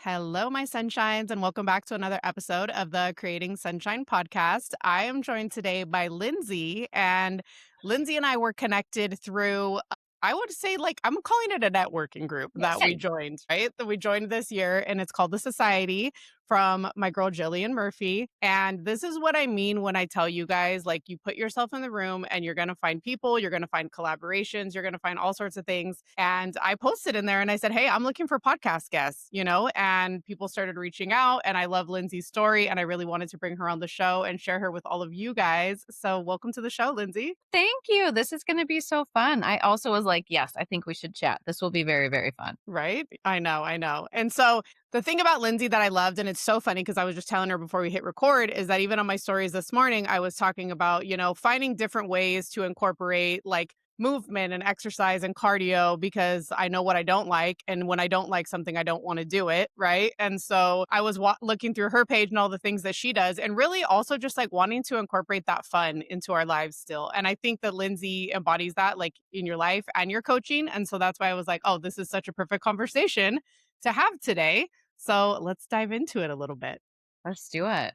Hello, my sunshines, and welcome back to another episode of the Creating Sunshine podcast. I am joined today by Lindsey, and Lindsey and I were connected through, I would say, like, I'm calling it a networking group Yeah, that we same. joined, right? That we joined this year, and it's called The Society from my girl Jillian Murphy. And this is what I mean when I tell you guys, like, you put yourself in the room and you're going to find people, you're going to find collaborations, you're going to find all sorts of things. And I posted in there and I said, hey, I'm looking for podcast guests, and people started reaching out. And I love Lindsay's story. And I really wanted to bring her on the show and share her with all of you guys. So, welcome to the show, Lindsay. Thank you. This is going to be so fun. I also was like, yes, I think we should chat. This will be very, very fun. Right? I know, I know. And so the thing about Lindsay that I loved, and it's so funny because I was just telling her before we hit record, is that even on my stories this morning, I was talking about, finding different ways to incorporate like movement and exercise and cardio because I know what I don't like. And when I don't like something, I don't want to do it. Right. And so I was looking through her page and all the things that she does, and really also just like wanting to incorporate that fun into our lives still. And I think that Lindsay embodies that like in your life and your coaching. And so that's why I was like, oh, this is such a perfect conversation to have today. So let's dive into it a little bit Let's do it.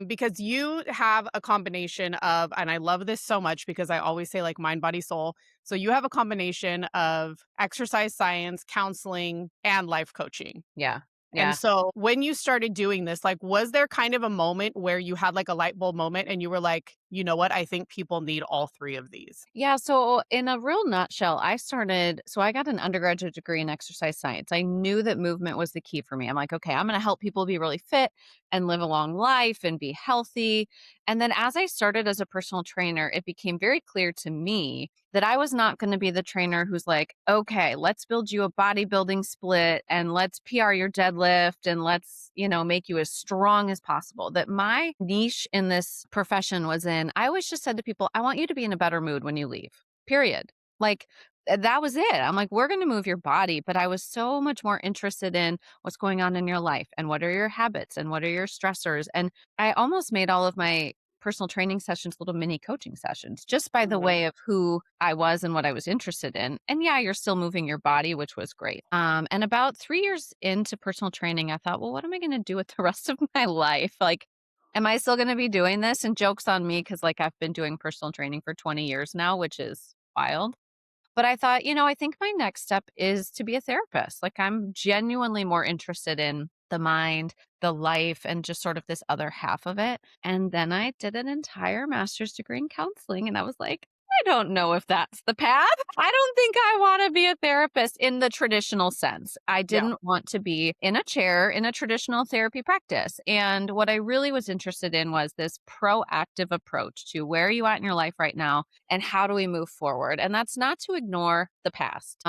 because you have a combination of, and I love this so much because I always say like mind, body, soul. So you have a combination of exercise science, counseling, and life coaching. Yeah. And Yeah. so when you started doing this, like, was there kind of a moment where you had like a light bulb moment and you were like, you know what? I think people need all three of these. Yeah. So, in a real nutshell, I got an undergraduate degree in exercise science. I knew that movement was the key for me. I'm like, okay, I'm going to help people be really fit and live a long life and be healthy. And then as I started as a personal trainer, it became very clear to me that I was not going to be the trainer who's like, okay, let's build you a bodybuilding split and let's PR your deadlift and let's, make you as strong as possible. That my niche in this profession was I always just said to people, I want you to be in a better mood when you leave, period. Like, that was it. I'm like, we're going to move your body. But I was so much more interested in what's going on in your life and what are your habits and what are your stressors. And I almost made all of my personal training sessions little mini coaching sessions just by the Mhm. way of who I was and what I was interested in. And yeah, you're still moving your body, which was great. And about 3 years into personal training, I thought, well, what am I going to do with the rest of my life? Like, am I still gonna be doing this? And joke's on me because, like, I've been doing personal training for 20 years now, which is wild. But I thought, I think my next step is to be a therapist. Like, I'm genuinely more interested in the mind, the life, and just sort of this other half of it. And then I did an entire master's degree in counseling, and I was like, I don't know if that's the path. I don't think I want to be a therapist in the traditional sense. I Yeah. didn't want to be in a chair in a traditional therapy practice. And what I really was interested in was this proactive approach to where are you at in your life right now and how do we move forward? And that's not to ignore the past.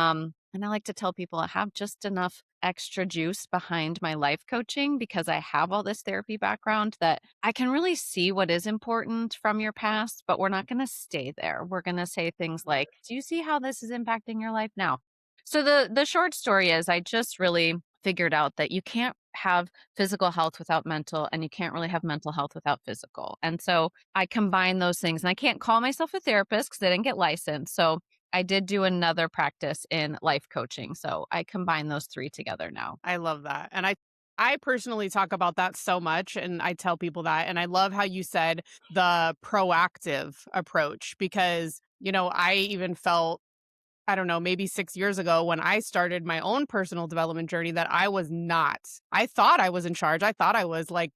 And I like to tell people I have just enough extra juice behind my life coaching because I have all this therapy background that I can really see what is important from your past, but we're not going to stay there. We're going to say things like, "Do you see how this is impacting your life now?" So the short story is I just really figured out that you can't have physical health without mental and you can't really have mental health without physical. And so I combine those things and I can't call myself a therapist because I didn't get licensed. So I did do another practice in life coaching. So I combine those three together now. I love that. And I personally talk about that so much and I tell people that, and I love how you said the proactive approach because, I even felt, I don't know, maybe 6 years ago when I started my own personal development journey that I was not. I thought I was in charge. I thought I was like,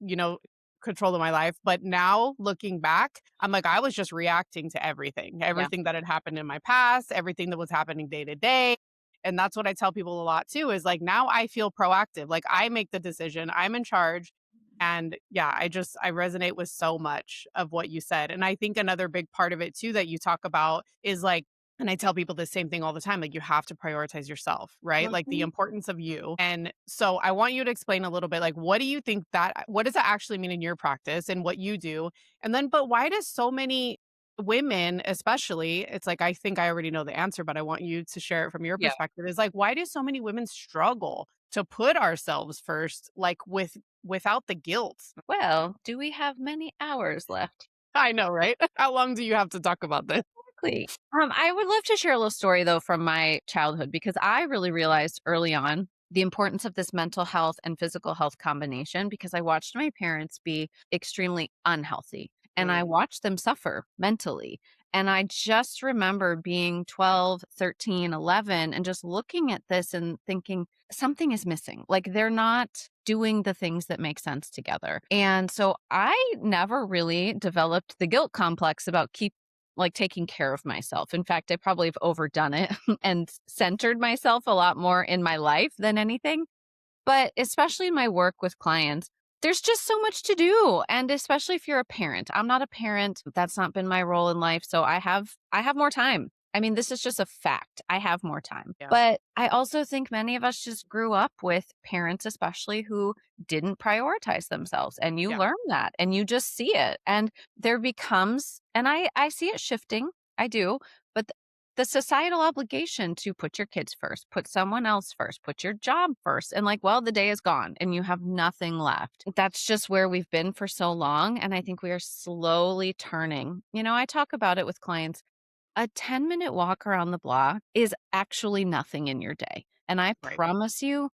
control of my life. But now looking back, I'm like, I was just reacting to everything, Yeah. everything that had happened in my past, everything that was happening day to day. And that's what I tell people a lot too is like, now I feel proactive. Like I make the decision, I'm in charge. And yeah, I resonate with so much of what you said. And I think another big part of it too that you talk about is like, and I tell people the same thing all the time, like you have to prioritize yourself, right? Like the Mhm. importance of you. And so I want you to explain a little bit, like, what does that actually mean in your practice and what you do? And then, but why does so many women, especially, it's like, I think I already know the answer, but I want you to share it from your Yeah. perspective is like, why do so many women struggle to put ourselves first, like without the guilt? Well, do we have many hours left? I know, right? How long do you have to talk about this? Exactly. I would love to share a little story though from my childhood because I really realized early on the importance of this mental health and physical health combination because I watched my parents be extremely unhealthy and I Mm, watched them suffer mentally. And I just remember being 12, 13, 11, and just looking at this and thinking something is missing. Like they're not doing the things that make sense together. And so I never really developed the guilt complex about taking care of myself. In fact, I probably have overdone it and centered myself a lot more in my life than anything. But especially in my work with clients, there's just so much to do. And especially if you're a parent. I'm not a parent. That's not been my role in life. So I have more time. I mean, this is just a fact. I have more time. yeah. But I also think many of us just grew up with parents, especially who didn't prioritize themselves. And you Yeah. learn that and you just see it. And there becomes, and I see it shifting. I do. But the societal obligation to put your kids first, put someone else first, put your job first, and like, well, the day is gone and you have nothing left. That's just where we've been for so long. And I think we are slowly turning. I talk about it with clients. A 10-minute walk around the block is actually nothing in your day. And I Right. promise you,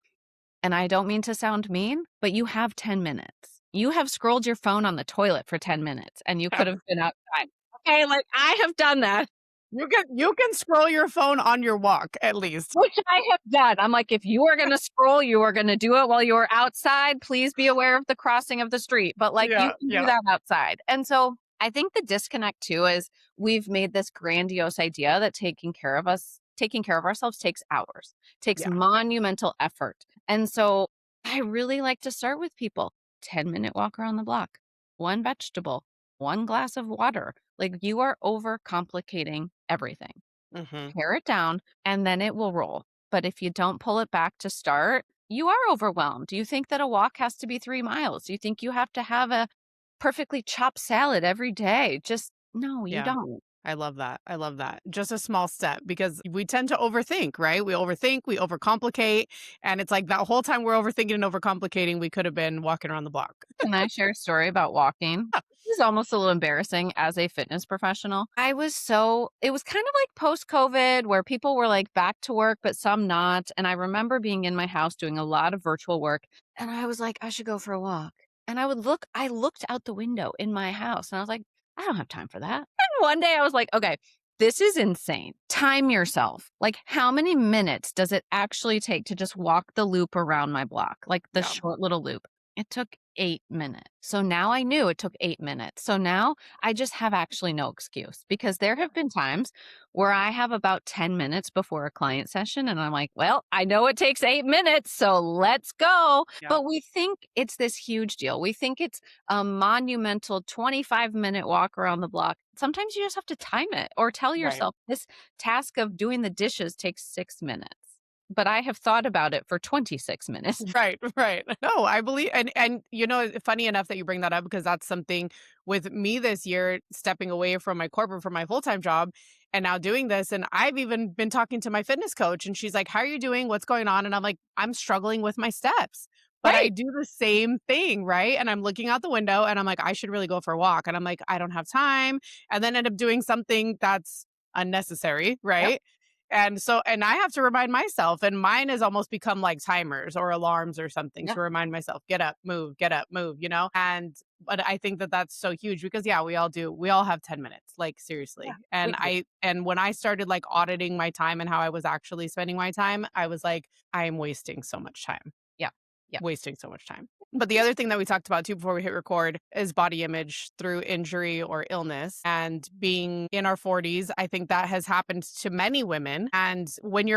and I don't mean to sound mean, but you have 10 minutes. You have scrolled your phone on the toilet for 10 minutes and you Yeah. could have been outside. Okay, like I have done that. You can scroll your phone on your walk at least. Which I have done. I'm like, if you are gonna scroll, you are gonna do it while you are outside. Please be aware of the crossing of the street. But like you Yeah, can do yeah, that outside. And so I think the disconnect too is we've made this grandiose idea that taking care of ourselves takes hours, takes yeah. monumental effort. And so I really like to start with people 10-minute walk around the block, one vegetable, one glass of water. Like you are overcomplicating everything. Mhm. Pare it down, and then it will roll. But if you don't pull it back to start, you are overwhelmed. Do you think that a walk has to be 3 miles? Do you think you have to have a perfectly chopped salad every day? Just no, you Yeah. don't. I love that. I love that. Just a small step because we tend to overthink, right? We overthink, we overcomplicate, and it's like that whole time we're overthinking and overcomplicating, we could have been walking around the block. Can I share a story about walking? This is almost a little embarrassing as a fitness professional. It was kind of like post COVID where people were like back to work, but some not. And I remember being in my house doing a lot of virtual work. And I was like, I should go for a walk. And I looked out the window in my house and I was like, I don't have time for that. And one day I was like, okay, this is insane. Time yourself. Like, how many minutes does it actually take to just walk the loop around my block? Like the Yeah. short little loop. It took 8 minutes. So now I knew it took 8 minutes. So now I just have actually no excuse because there Yeah. have been times where I have about 10 minutes before a client session and I'm like, well, I know it takes 8 minutes. So let's go. Yeah. But we think it's this huge deal. We think it's a monumental 25-minute walk around the block. Sometimes you just have to time it or tell Right. yourself this task of doing the dishes takes 6 minutes. But I have thought about it for 26 minutes. Right, right. No, I believe and funny enough that you bring that up because that's something with me this year stepping away from my corporate from my full-time job and now doing this and I've even been talking to my fitness coach and she's like, "How are you doing? What's going on?" And I'm like, "I'm struggling with my steps." But I Right. do the same thing, right? And I'm looking out the window and I'm like, "I should really go for a walk." And I'm like, "I don't have time." And then end up doing something that's unnecessary, Yep. right? And I have to remind myself, and mine has almost become like timers or alarms or something Yep. to remind myself, get up, move, but I think that that's so huge because yeah, we all do. We all have 10 minutes, like Yeah. seriously. We do. And when I started like auditing my time and how I was actually spending my time, I was like, I am wasting so much time. Yeah. Yeah. Wasting so much time. But the Yeah. other thing that we talked about too before we hit record is body image through injury or illness. And being in our 40s, I think that has happened to many women. And when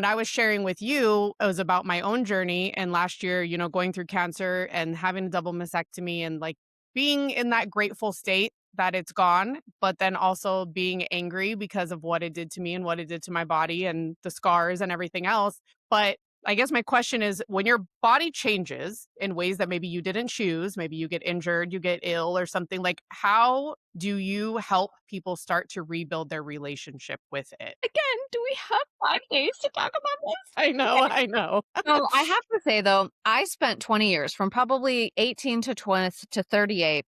I was sharing with you, it was about my own journey. And last year, going through cancer and having a double mastectomy and like being in that grateful state that it's gone, but then also being angry because of what it did to me and what it did to my body and the scars and everything else. But I guess my question is when your body changes in ways that maybe you didn't choose, maybe you get injured, you get ill or something, like how do you help people start to rebuild their relationship with it? Again, do we have 5 days to talk about this? I know, Okay. I know. So, I have to say, though, I spent 20 years from probably 18 to 20 to 38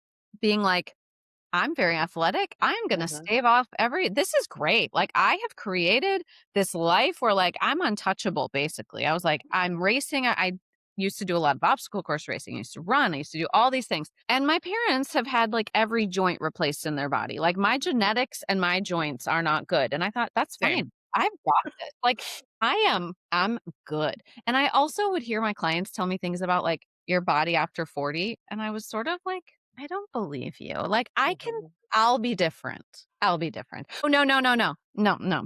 being like, I'm very athletic. I'm gonna Mhm. stave off this is great. Like, I have created this life where, like, I'm untouchable, basically. I was like, I'm racing. I used to do a lot of obstacle course racing. I used to run. I used to do all these things. And my parents have had, like, every joint replaced in their body. Like, my genetics and my joints are not good. And I thought, that's Same. fine. I've got this. Like, I'm good. And I also would hear my clients tell me things about, like, your body after 40. And I was sort of like, I don't believe you. Like, Mhm. I'll be different. I'll be different. Oh, no, no, no, no, no, no.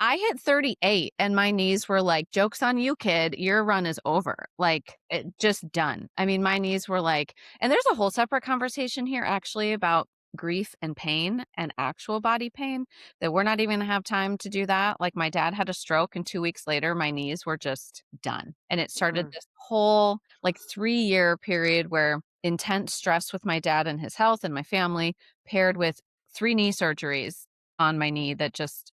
I hit 38 and my knees were like, joke's on you, kid. Your run is over. Like, just done. I mean, my knees were like, and there's a whole separate conversation here actually about grief and pain and actual body pain that we're not even gonna have time to do that. Like, my dad had a stroke, and 2 weeks later, my knees were just done. And it started Mm. this whole like 3-year period where intense stress with my dad and his health and my family paired with 3 knee surgeries on my knee that just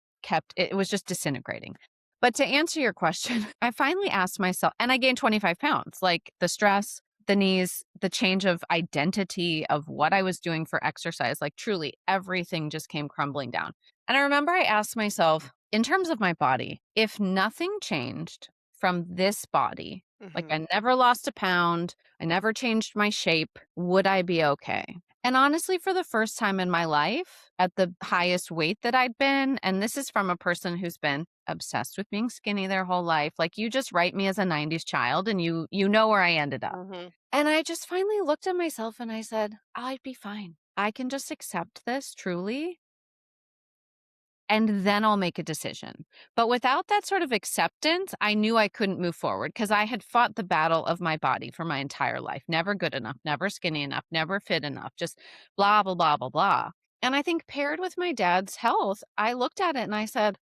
it was just disintegrating. But to answer your question, I finally asked myself, and I gained 25 pounds, like the stress, the knees, the change of identity of what I was doing for exercise, like truly everything just came crumbling down. And I remember I asked myself, in terms of my body, if nothing changed from this body, like Mhm. I never lost a pound, I never changed my shape, would I be okay? And honestly, for the first time in my life, at the highest weight that I'd been, and this is from a person who's been obsessed with being skinny their whole life. Like, you just write me as a 90s child and you know where I ended up. Mhm. And I just finally looked at myself and I said, I'd be fine. I can just accept this truly, and then I'll make a decision. But without that sort of acceptance, I knew I couldn't move forward because I had fought the battle of my body for my entire life. Never good enough, never skinny enough, never fit enough, just blah, blah, blah, blah, blah. And I think paired with my dad's health, I looked at it and I said,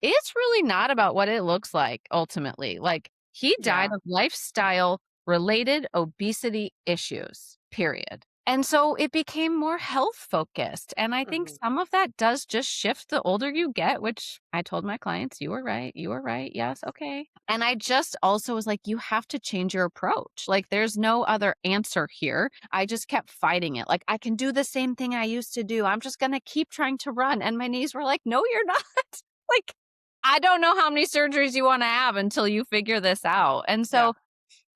it's really not about what it looks like ultimately. Like, he died Yeah. of lifestyle related obesity issues, period. And so it became more health focused. And I think Mhm. some of that does just shift the older you get, which I told my clients, you were right. You were right. Yes. Okay. And I just also was like, you have to change your approach. Like, there's no other answer here. I just kept fighting it. Like, I can do the same thing I used to do. I'm just going to keep trying to run. And my knees were like, no, you're not. Like, I don't know how many surgeries you wanna have until you figure this out, and Yeah. so,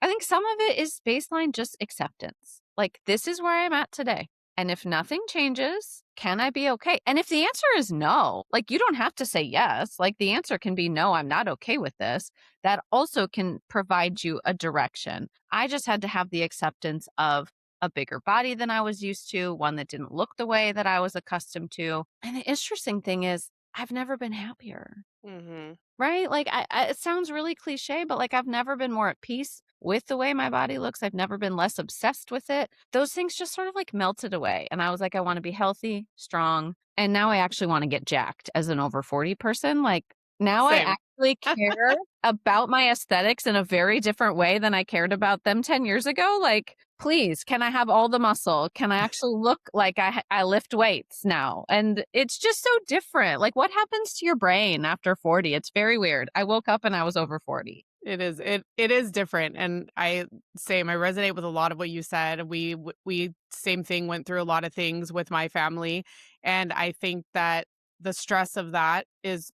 I think some of it is baseline just acceptance. Like, this is where I'm at today, and if nothing changes, can I be okay? And if the answer is no, like, you don't have to say yes, like, the answer can be, "No, I'm not okay with this." That also can provide you a direction. I just had to have the acceptance of a bigger body than I was used to, one that didn't look the way that I was accustomed to, and the interesting thing is I've never been happier. Mhm. Right? Like, it sounds really cliche, but, like, I've never been more at peace with the way my body looks. I've never been less obsessed with it. Those things just sort of, like, melted away, and I was like, "I wanna be healthy, strong," and now I actually wanna get jacked as an over 40 person. Like, now I Same. actually care about my aesthetics in a very different way than I cared about them 10 years ago. Like, please, can I have all the muscle? Can I actually look like I lift weights now? And it's just so different. Like, what happens to your brain after 40? It's very weird. I woke up and I was over 40. It is. It is different, and I same. I resonate with a lot of what you said. We same thing. Went through a lot of things with my family, and I think that the stress of that is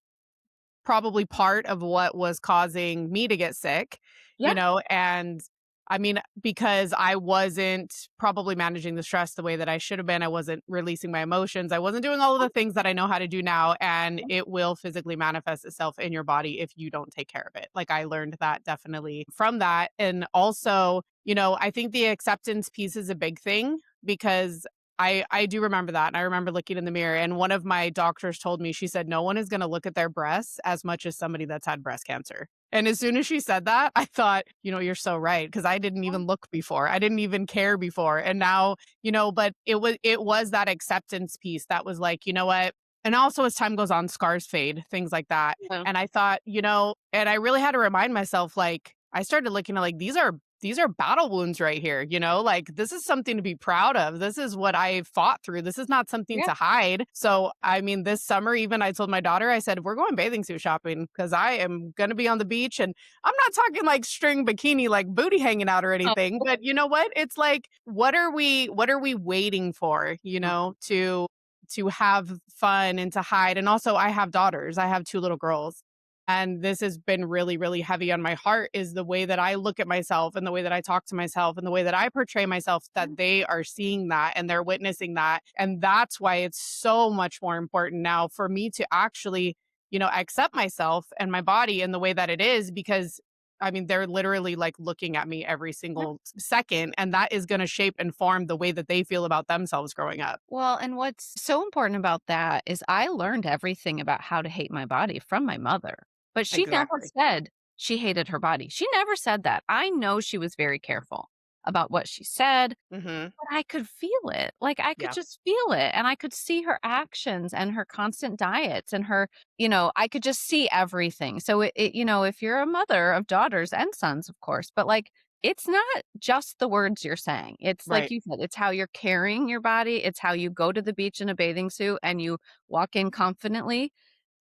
probably part of what was causing me to get sick, Yeah. and I mean, because I wasn't probably managing the stress the way that I should have been. I wasn't releasing my emotions. I wasn't doing all of the things that I know how to do now. And it will physically manifest itself in your body if you don't take care of it. Like, I learned that definitely from that. And also, I think the acceptance piece is a big thing because I do remember that, and I remember looking in the mirror, and one of my doctors told me, she said, "No one is gonna look at their breasts as much as somebody that's had breast cancer." And as soon as she said that, I thought, "You're so right, because I didn't even look before. I didn't even care before." And now, but it was that acceptance piece that was like, "You know what?" And also as time goes on, scars fade, things like that. Yeah. And I thought, and I really had to remind myself, like, I started looking at like these are battle wounds right here, you know? Like this is something to be proud of. This is what I fought through. This is not something Yeah. to hide. So, I mean, this summer even I told my daughter I said, "We're going bathing suit shopping because I am going to be on the beach and I'm not talking like string bikini like booty hanging out or Oh, anything, but you know what? It's like what are we waiting for, you mhm. know, to have fun and to hide. And also I have daughters. I have 2 little girls. And this has been really, really heavy on my heart is the way that I look at myself and the way that I talk to myself and the way that I portray myself Yeah. that they are seeing that and they're witnessing that. And that's why it's so much more important now for me to actually, you know, accept myself and my body in the way that it is because I mean, they're literally like looking at me every Yeah. single second, and that is going to shape and form the way that they feel about themselves growing up. Well, and what's so important about that is I learned everything about how to hate my body from my mother, but she never Exactly. said she hated her body. She never said that. I know she was very careful about what she said, Mhm. but I could feel it. Like, I could Yeah. just feel it, and I could see her actions and her constant diets and her I could just see everything. So if you're a mother of daughters and sons, of course, but, like, it's not just the words you're saying. It's like Right. you said, it's how you're carrying your body, it's how you go to the beach in a bathing suit and you walk in confidently.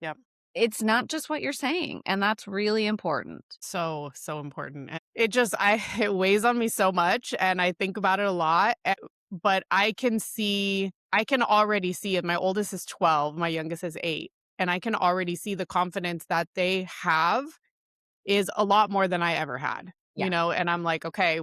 Yep. It's not just what you're saying, and that's really important. So, so important. And it just I it weighs on me so much and I think about it a lot, but I can already see it. My oldest is 12, my youngest is 8, and I can already see the confidence that they have is a lot more than I ever had, Yeah, you know, and I'm like, "Okay,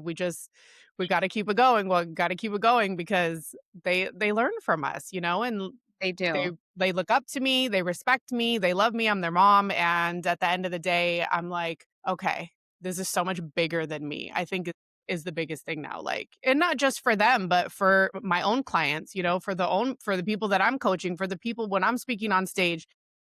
we gotta keep it going. Well, gotta keep it going because they learn from us, you know, and they they do. they look up to me, they respect me, they love me, I'm their mom, and at the end of the day, I'm like, "Okay, this is so much bigger than me." I think it is the biggest thing now, like and not just for them, but for my own clients, you know, for the people that I'm coaching, for the people when I'm speaking on stage.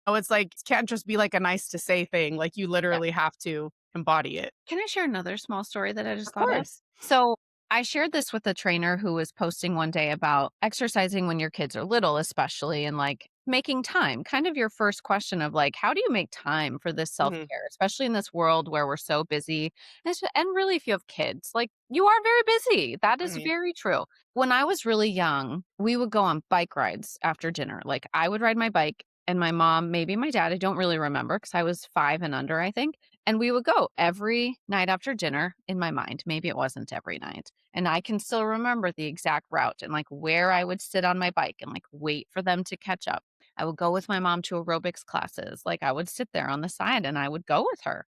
Oh, it's like, it can't just be like a nice to say thing, like, you Yeah. literally have to embody it. Can I share another small story that I Of just thought of? course. So, I shared this with a trainer who was posting one day about exercising when your kids are little, especially, and like making time. Kind of your first question of like, how do you make time for this self Mhm, care, especially in this world where we're so busy? And really, if you have kids, like you are very busy. That is mhm, very true. When I was really young, we would go on bike rides after dinner. Like I would ride my bike, and my mom, maybe my dad, I don't really remember because I was 5 and under, I think, and we would go every night after dinner in my mind. Maybe it wasn't every night. And I can still remember the exact route and like where I would sit on my bike and like wait for them to catch up. I would go with my mom to aerobics classes. Like I would sit there on the side and I would go with her.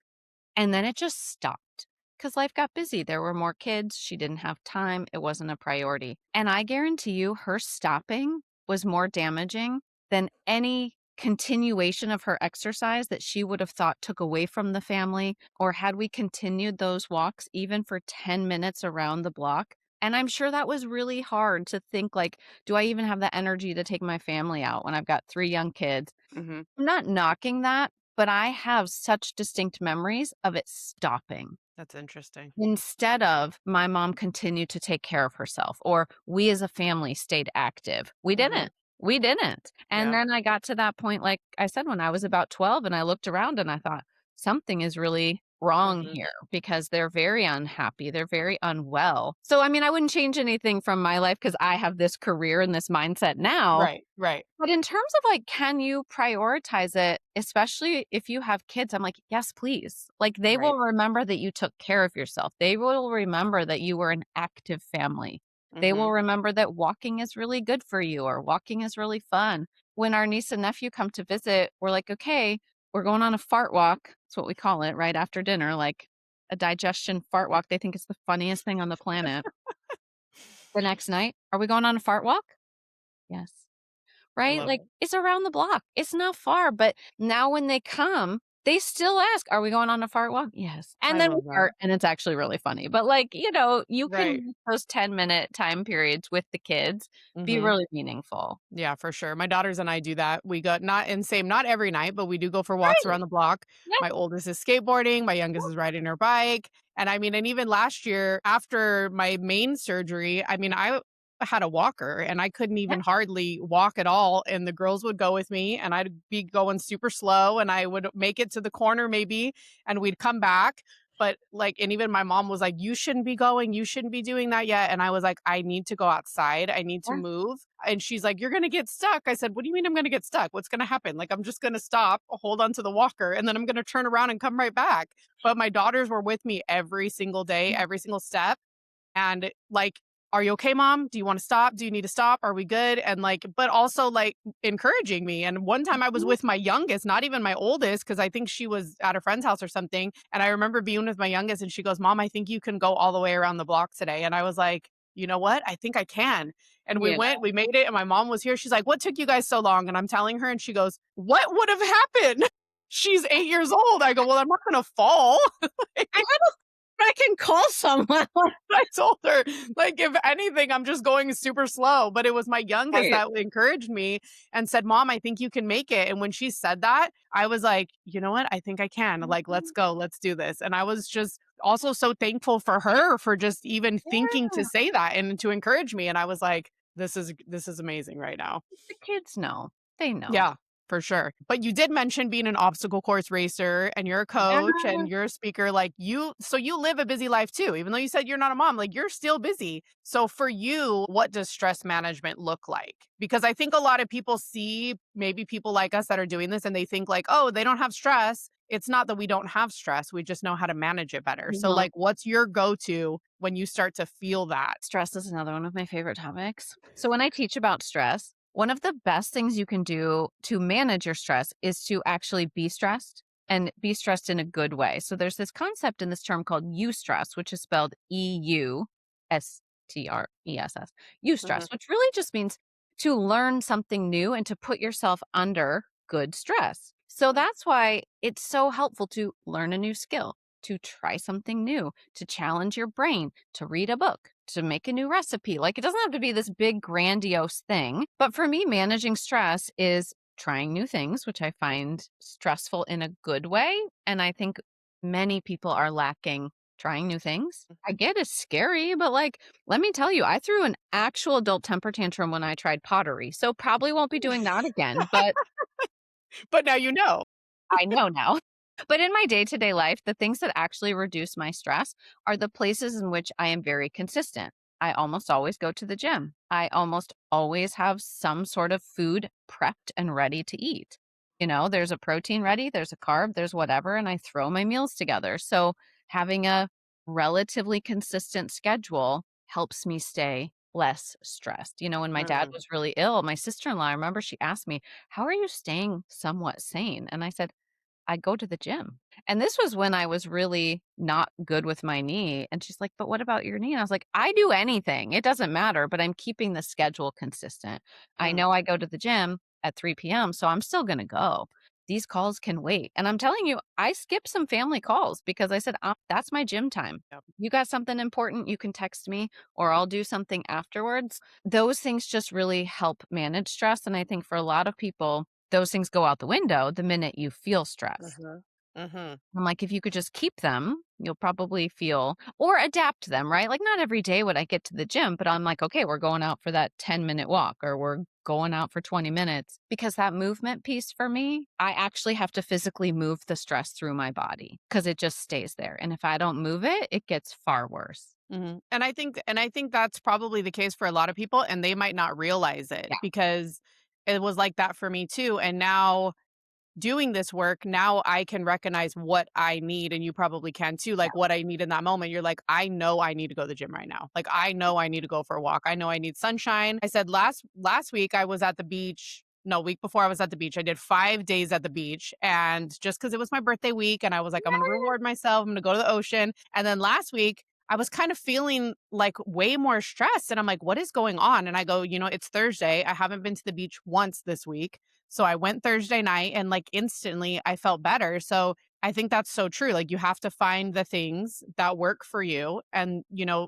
And then it just stopped because life got busy. There were more kids. She didn't have time. It wasn't a priority. And I guarantee you, her stopping was more damaging than any continuation of her exercise that she would have thought took away from the family. Or had we continued those walks even for 10 minutes around the block. And I'm sure that was really hard to think like, do I even have the energy to take my family out when I've got 3 young kids? mhm. I'm not knocking that, but I have such distinct memories of it stopping That's interesting. instead of my mom continued to take care of herself or we as a family stayed active. We Mhm. didn't. We didn't. And Yeah. then I got to that point, like I said, when I was about 12 and I looked around and I thought, something is really wrong Mhm. here because they're very unhappy. They're very unwell. So, I mean, I wouldn't change anything from my life because I have this career and this mindset now, Right, right, but in terms of, like, can you prioritize it, especially if you have kids? I'm like, "Yes, please." Like, they right. will remember that you took care of yourself. They will remember that you were an active family. They will Mhm. remember that walking is really good for you or walking is really fun. When our niece and nephew come to visit, we're like, "Okay, we're going on a fart walk." That's what we call it, right after dinner, like a digestion fart walk. They think it's the funniest thing on the planet. The next night, "Are we going on a fart walk?" "Yes." I Right? love Like, it. it's around the block. It's not far, but now when they come, they still ask, "Are we going on a fart walk?" "Yes." And I then we love that. fart, and it's actually really funny. But, like, you Right. can make those 10-minute time periods with the kids be Mhm. really meaningful. Yeah, for sure. My daughters and I do that. We go not every night, but we do go for walks Right. around the block. Yeah, My oldest is skateboarding, my youngest yeah, is riding her bike. And I mean, and even last year after my main surgery, I mean, I had a walker and I couldn't yeah. even hardly walk at all. And the girls would go with me and I'd be going super slow and I would make it to the corner maybe and we'd come back. But, like, and even my mom was like, "You shouldn't be going, you shouldn't be doing that yet." And I was like, "I need to go outside, I need to Yeah. move." And she's like, "You're gonna get stuck." I said, "What do you mean I'm gonna get stuck? What's gonna happen? Like, I'm just gonna stop, hold onto the walker, and then I'm gonna turn around and come right back." But my daughters were with me every single day, every single step. And like, "Are you okay, mom? Do you wanna stop? Do you need to stop? Are we good?" And like, but also like encouraging me. And one time I was Mhm. with my youngest, not even my oldest, because I think she was at a friend's house or something. And I remember being with my youngest and she goes, "Mom, I think you can go all the way around the block today." And I was like, "You know what? I think I can." And we You went, know, we made it, and my mom was here. She's like, "What took you guys so long?" And I'm telling her, and she goes, "What would have happened?" She's 8 years old. I go, "Well, I'm not gonna fall." I I can call someone. I told her, like, if anything, I'm just going super slow. But it was my youngest Right. that encouraged me and said, "Mom, I think you can make it." And when she said that, I was like, "You know what? I think I can. Like, let's Mhm. go. Let's do this." And I was just also so thankful for her for just even thinking to Yeah, say that and to encourage me. And I was like, this is amazing right now. the kids know. They know. Yeah, for sure. But you did mention being an obstacle course racer and you're a Yeah. coach and you're a speaker. Like so you live a busy life too, even though you said you're not a mom, like you're still busy. So for you, what does stress management look like? Because I think a lot of people see maybe people like us that are doing this and they think like, oh, they don't have stress. It's not that we don't have stress. We just know how to manage it better. So Mhm. like what's your go-to when you start to feel that? Stress is another one of my favorite topics. So when I teach about stress, one of the best things you can do to manage your stress is to actually be stressed and be stressed in a good way. So there's this concept in this term called eustress, which is spelled EUSTRESS. Mhm, Eustress, which really just means to learn something new and to put yourself under good stress. So that's why it's so helpful to learn a new skill, to try something new, to challenge your brain, to read a book, to make a new recipe. Like it doesn't have to be this big, grandiose thing. But for me, managing stress is trying new things, which I find stressful in a good way. And I think many people are lacking trying new things. I mhm. get it's scary, but like, let me tell you, I threw an actual adult temper tantrum when I tried pottery. So probably won't be doing that again. But But now you know. I know now. But in my day-to-day life, the things that actually reduce my stress are the places in which I am very consistent. I almost always go to the gym. I almost always have some sort of food prepped and ready to eat. You know, there's a protein ready, there's a carb, there's whatever, and I throw my meals together. So having a relatively consistent schedule helps me stay less stressed. You know, when my dad Mhm. was really ill, my sister-in-law, I remember she asked me, "How are you staying somewhat sane?" And I said, I go to the gym. And this was when I was really not good with my knee. And she's like, "But what about your knee?" And I was like, "I do anything. It doesn't matter, but I'm keeping the schedule consistent. I Mm, know I go to the gym at 3 p.m., so I'm still going to go. These calls can wait." And I'm telling you, I skipped some family calls because I said, That's my gym time. yep. You got something important, you can text me or I'll do something afterwards." Those things just really help manage stress. And I think for a lot of people, those things go out the window the minute you feel stressed. Mhm. Mhm. I'm like, if you could just keep them, you'll probably feel or adapt them, right? Like, not every day would I get to the gym, but I'm like, okay, we're going out for that 10-minute walk or we're going out for 20 minutes because that movement piece for me, I actually have to physically move the stress through my body because it just stays there. And if I don't move it, it gets far worse. Mhm. And I think that's probably the case for a lot of people, and they might not realize it Yeah. because it was like that for me too. And now doing this work, now I can recognize what I need, and you probably can too, Yeah. like what I need in that moment. You're like, I know I need to go to the gym right now. Like I know I need to go for a walk. I know I need sunshine. I said last week I was at the beach. No, week before I was at the beach. I did 5 days at the beach. And just because it was my birthday week, and I was like, I'm gonna reward myself. I'm gonna go to the ocean. And then last week I was kind of feeling like way more stressed. And I'm like, what is going on? And I go, it's Thursday. I haven't been to the beach once this week. So I went Thursday night and like instantly I felt better. So I think that's so true. Like you have to find the things that work for you. And,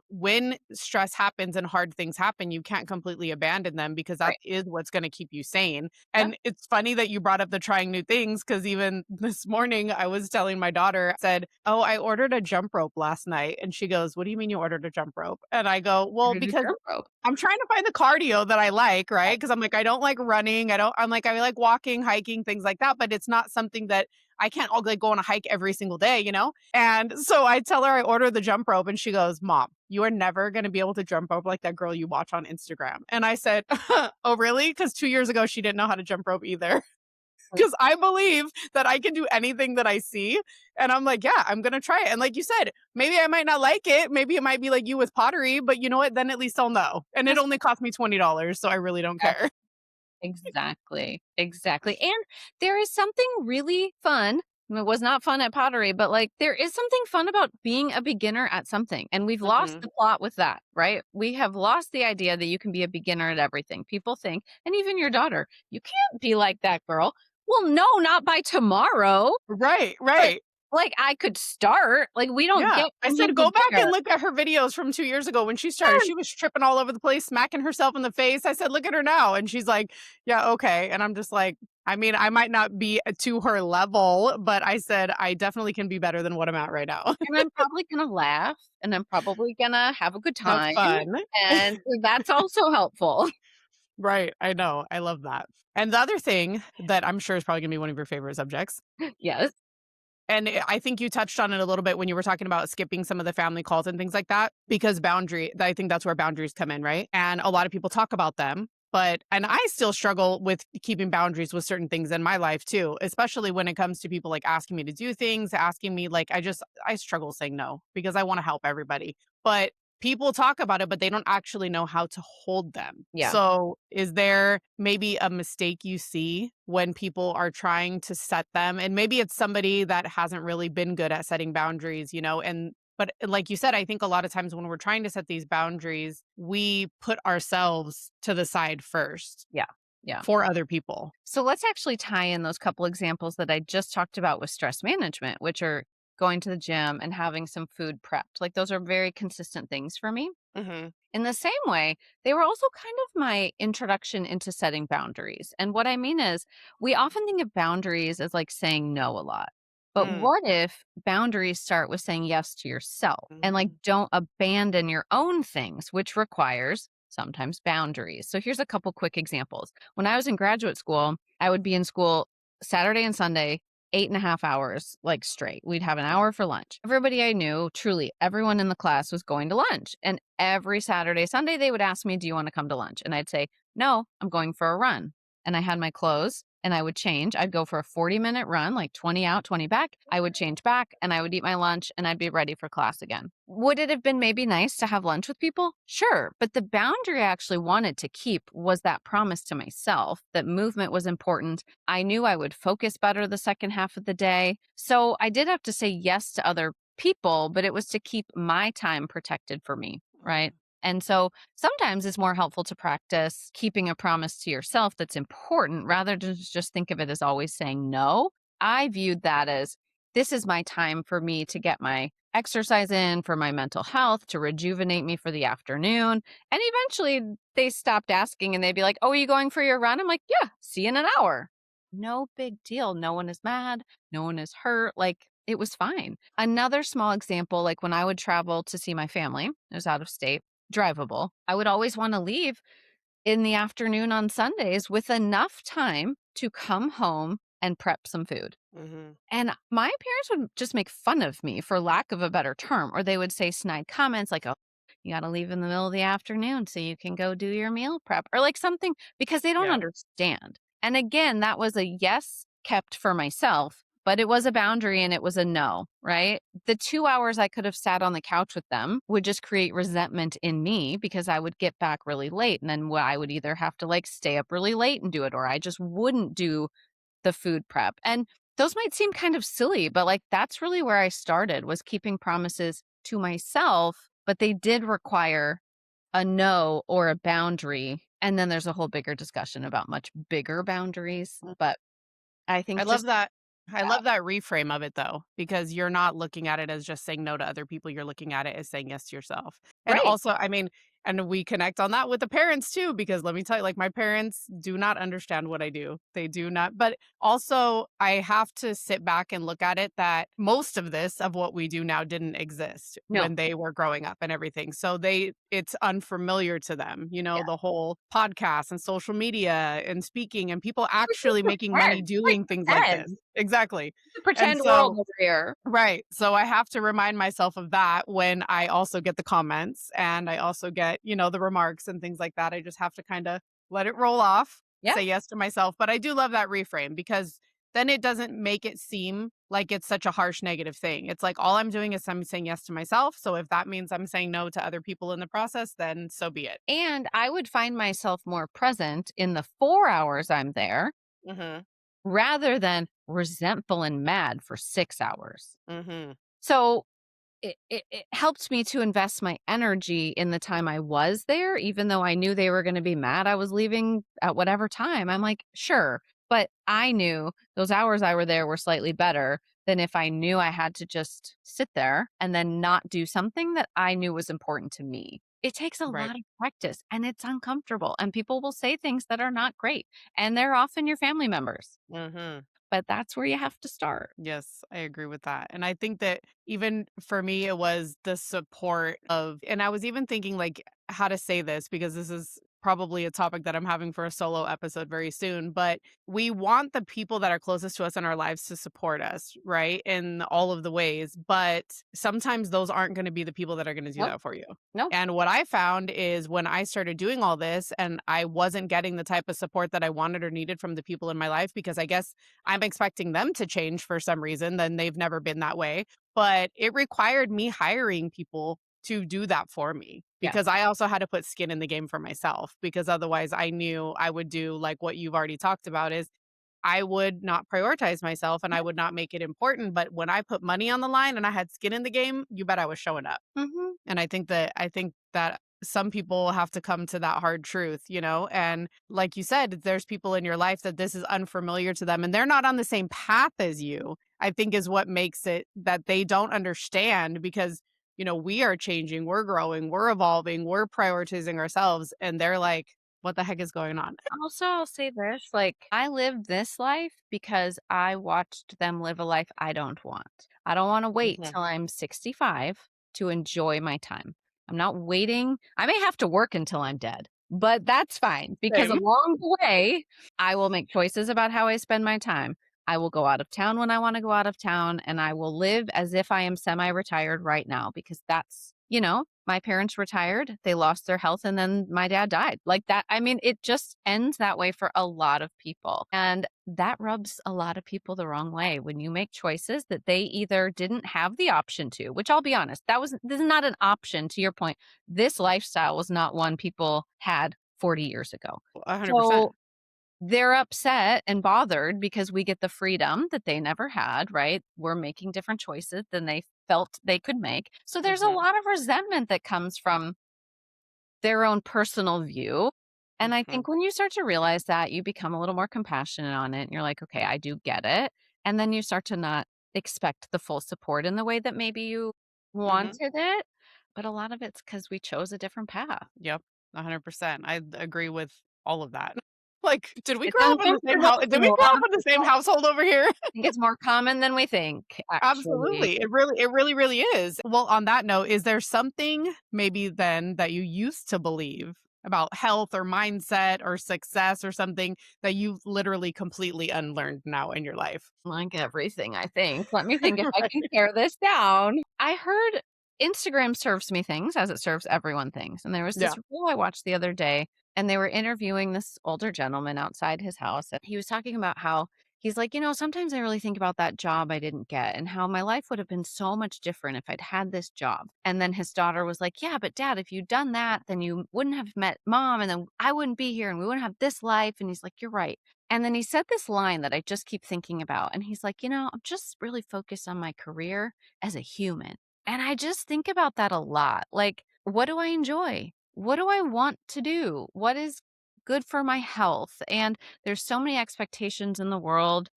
when stress happens and hard things happen, you can't completely abandon them because that Right. is what's going to keep you sane. Yeah. And it's funny that you brought up the trying new things because even this morning I was telling my daughter, I said, "Oh, I ordered a jump rope last night." And she goes, "What do you mean you ordered a jump rope?" And I go, Or "Well, did you because jump rope? I'm trying to find the cardio that I like, right? Right. Because I'm like, I don't like running. I'm like, I like walking, hiking, things like that, but it's not something that I can't like go on a hike every single day, you know? And so I tell her I order the jump rope and she goes, "Mom, you are never going to be able to jump rope like that girl you watch on Instagram." And I said, "Oh, really?" Because 2 years ago, she didn't know how to jump rope either. Because I believe that I can do anything that I see. And I'm like, yeah, I'm going to try it. And like you said, maybe I might not like it. Maybe it might be like you with pottery, but you know what? Then at least I'll know. And it Yes, only cost me $20. So I really don't yes, care. exactly, exactly, and there is something really fun. It was not fun at pottery, but, like, there is something fun about being a beginner at something, and we've lost Hmm. the plot with that, right? We have lost the idea that you can be a beginner at everything. People think, and even your daughter, "You can't be like that girl." Well, no, not by tomorrow, Right, but, right. like, I could start. Like, we don't Yeah. get I from here said, to go back there. and look at her videos from 2 years ago when she started. Yes, She was tripping all over the place, smacking herself in the face. I said, look at her now. And she's like, yeah, okay. And I'm just like, I mean, I might not be to her level, but I said, I definitely can be better than what I'm at right now. and I'm probably gonna laugh, and I'm probably gonna have a good Have time, fun. and so that's also helpful. Right. I know. I love that. And the other thing that I'm sure is probably going to be one of your favorite subjects, Yes. and I think you touched on it a little bit when you were talking about skipping some of the family calls and things like that, because I think that's where boundaries come in, right? And a lot of people talk about them, and I still struggle with keeping boundaries with certain things in my life too, especially when it comes to people like asking me to do things, asking me, like, I struggle saying no because I want to help everybody. But people talk about it, but they don't actually know how to hold them. Yeah. So, is there maybe a mistake you see when people are trying to set them? And maybe it's somebody that hasn't really been good at setting boundaries, you know? But like you said, I think a lot of times when we're trying to set these boundaries, we put ourselves to the side first Yeah. Yeah. for other people. So let's actually tie in those couple examples that I just talked about with stress management, which are going to the gym and having some food prepped. Like those are very consistent things for me. Mhm. In the same way, they were also kind of my introduction into setting boundaries. And what I mean is, we often think of boundaries as like saying no a lot. But Mm. what if boundaries start with saying yes to yourself and like Mhm. don't abandon your own things, which requires sometimes boundaries? So here's a couple quick examples. When I was in graduate school, I would be in school Saturday and Sunday 8.5 hours, like straight. We'd have an hour for lunch. Everybody I knew, truly everyone in the class was going to lunch. And every Saturday, Sunday, they would ask me, "Do you want to come to lunch?" And I'd say, "No, I'm going for a run." And I had my clothes and I would change. I'd go for a 40-minute run, like 20 out, 20 back. I would change back and I would eat my lunch and I'd be ready for class again. Would it have been maybe nice to have lunch with people? Sure. But the boundary I actually wanted to keep was that promise to myself that movement was important. I knew I would focus better the second half of the day. So I did have to say yes to other people, but it was to keep my time protected for me, right? And so sometimes it's more helpful to practice keeping a promise to yourself that's important rather than just think of it as always saying no. I viewed that as this is my time for me to get my exercise in, for my mental health, to rejuvenate me for the afternoon. And eventually they stopped asking and they'd be like, "Oh, are you going for your run?" I'm like, "Yeah, see you in an hour." No big deal. No one is mad. No one is hurt. Like it was fine. Another small example, like when I would travel to see my family, it was out of state, drivable. I would always want to leave in the afternoon on Sundays with enough time to come home and prep some food. Mhm. And my parents would just make fun of me for lack of a better term, or they would say snide comments like, "Oh, you got to leave in the middle of the afternoon so you can go do your meal prep," or like something because they don't Yeah. understand. And again, that was a yes kept for myself, but it was a boundary and it was a no, right? The 2 hours I could have sat on the couch with them would just create resentment in me because I would get back really late. And then I would either have to like stay up really late and do it, or I just wouldn't do the food prep. And those might seem kind of silly, but like that's really where I started was keeping promises to myself, but they did require a no or a boundary. And then there's a whole bigger discussion about much bigger boundaries. But I I think love just that. I yeah, love that reframe of it though, because you're not looking at it as just saying no to other people. You're looking at it as saying yes to yourself. And right. also, I mean, and we connect on that with the parents too, because let me tell you, like my parents do not understand what I do. They do not. But also, I have to sit back and look at it that most of this, of what we do now, didn't exist No. when they were growing up and everything. So it's unfamiliar to them, you know, Yeah. the whole podcast and social media and speaking and people Even just actually with making money friends. Like doing you things like said, this. exactly. The And pretend world so over here. right. So I have to remind myself of that when I also get the comments and I also get, the remarks and things like that. I just have to kind of let it roll off, Yeah. say yes to myself. But I do love that reframe because then it doesn't make it seem like it's such a harsh negative thing. It's like all I'm doing is I'm saying yes to myself. So if that means I'm saying no to other people in the process, then so be it. And I would find myself more present in the 4 hours I'm there Mhm. rather than resentful and mad for 6 hours. Mhm. So it helped me to invest my energy in the time I was there, even though I knew they were gonna be mad I was leaving at whatever time. I'm like, "Sure." But I knew those hours I were there were slightly better than if I knew I had to just sit there and then not do something that I knew was important to me. It takes a Right. lot of practice, and it's uncomfortable, and people will say things that are not great, and they're often your family members, Mhm. but that's where you have to start. Yes, I agree with that. And I think that even for me, it was the support of, and I was even thinking like how to say this because this is probably a topic that I'm having for a solo episode very soon. But we want the people that are closest to us in our lives to support us, right? In all of the ways. But sometimes those aren't going to be the people that are going to do Nope, that for you. nope, And what I found is when I started doing all this and I wasn't getting the type of support that I wanted or needed from the people in my life, because I guess I'm expecting them to change for some reason, then they've never been that way. But it required me hiring people to do that for me because yes. I also had to put skin in the game for myself because otherwise I knew I would do like what you've already talked about is I would not prioritize myself and I would not make it important. But when I put money on the line and I had skin in the game, you bet I was showing up. Mhm. And I think that some people have to come to that hard truth, and like you said, there's people in your life that this is unfamiliar to them and they're not on the same path as you. I think is what makes it that they don't understand because we are changing, we're growing, we're evolving, we're prioritizing ourselves and they're like, what the heck is going on? Also, I'll say this, like, I lived this life because I watched them live a life I don't want. I don't wanna wait Mhm. till I'm 65 to enjoy my time. I'm not waiting. I may have to work until I'm dead, but that's fine because Same. along the way, I will make choices about how I spend my time. I will go out of town when I wanna go out of town, and I will live as if I am semi-retired right now because that's my parents retired, they lost their health, and then my dad died. Like that, I mean, it just ends that way for a lot of people. And that rubs a lot of people the wrong way when you make choices that they either didn't have the option to, which I'll be honest, this is not an option to your point. This lifestyle was not one people had 40 years ago. 100%. So they're upset and bothered because we get the freedom that they never had, right? We're making different choices than they felt they could make. So there's a Mhm. lot of resentment that comes from their own personal view. And I Mhm. think when you start to realize that, you become a little more compassionate on it. And you're like, okay, I do get it. And then you start to not expect the full support in the way that maybe you Mhm. wanted it. But a lot of it's because we chose a different path. Yep, 100%. I agree with all of that. Like, did we It's grow up in the same uncomfortable house? Did for we a grow lot up of in the same people. household over here? I think it's more common than we think, actually. Absolutely. It really, really is. Well, on that note, is there something maybe then that you used to believe about health or mindset or success or something that you've literally completely unlearned now in your life? Like everything, I think. Let me think if I Right. can pare this down. I heard Instagram serves me things as it serves everyone things. And there was this Yeah. reel I watched the other day, and they were interviewing this older gentleman outside his house. And he was talking about how he's like, sometimes I really think about that job I didn't get and how my life would have been so much different if I'd had this job. And then his daughter was like, yeah, but dad, if you'd done that, then you wouldn't have met mom, and then I wouldn't be here and we wouldn't have this life. And he's like, you're right. And then he said this line that I just keep thinking about. And he's like, I'm just really focused on my career as a human. And I just think about that a lot. Like, what do I enjoy? What do I want to do? What is good for my health? And there's so many expectations in the world.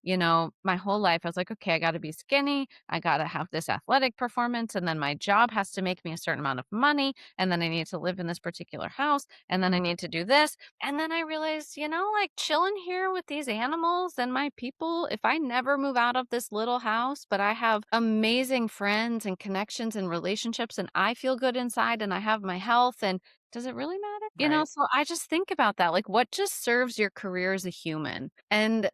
My whole life, I was like, okay, I got to be skinny. I got to have this athletic performance. And then my job has to make me a certain amount of money. And then I need to live in this particular house. And then I need to do this. And then I realized, like chilling here with these animals and my people, if I never move out of this little house, but I have amazing friends and connections and relationships and I feel good inside and I have my health, and does it really matter? Right. So I just think about that. Like, what just serves your career as a human? And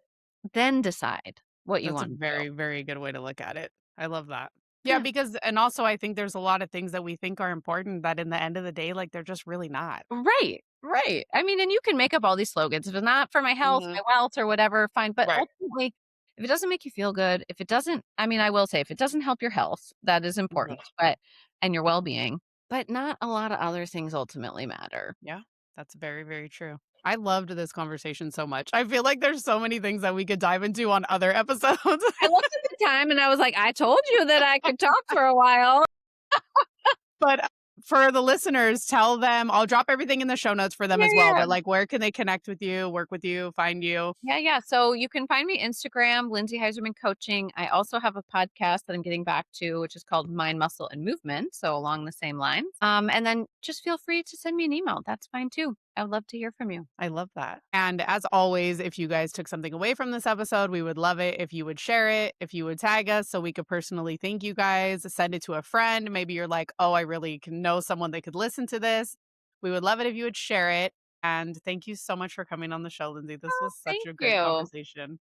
then decide what you That's a want to do. very, very good way to look at it. I love that. Yeah, Yeah. because and also I think there's a lot of things that we think are important that in the end of the day, like, they're just really not. Right, right. I mean, and you can make up all these slogans. If it's not for my health, Mhm. my wealth, or whatever, fine. But Right. ultimately, if it doesn't make you feel good, if it doesn't, I mean, I will say, if it doesn't help your health, that is Mhm. important, but and your well being, but not a lot of other things ultimately matter. Yeah, that's very, very true. I loved this conversation so much. I feel like there's so many things that we could dive into on other episodes. I looked at the time and I was like, I told you that I could talk for a while. But for the listeners, tell them I'll drop everything in the show notes for them Yeah, as well, yeah. but, like, where can they connect with you, work with you, find you? Yeah, yeah. So you can find me Instagram, Lindsey Heiserman Coaching. I also have a podcast that I'm getting back to, which is called Mind, Muscle, and Movement. So along the same lines. And then just feel free to send me an email. That's fine too. I would love to hear from you. I love that. And as always, if you guys took something away from this episode, we would love it if you would share it, if you would tag us so we could personally thank you guys, send it to a friend. Maybe you're like, oh, I really can know someone that could listen to this. We would love it if you would share it. And thank you so much for coming on the show, Lindsay. This Oh, was such thank a great you. conversation.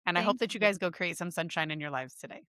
And I hope Thank that you you. guys go create some sunshine in your lives today.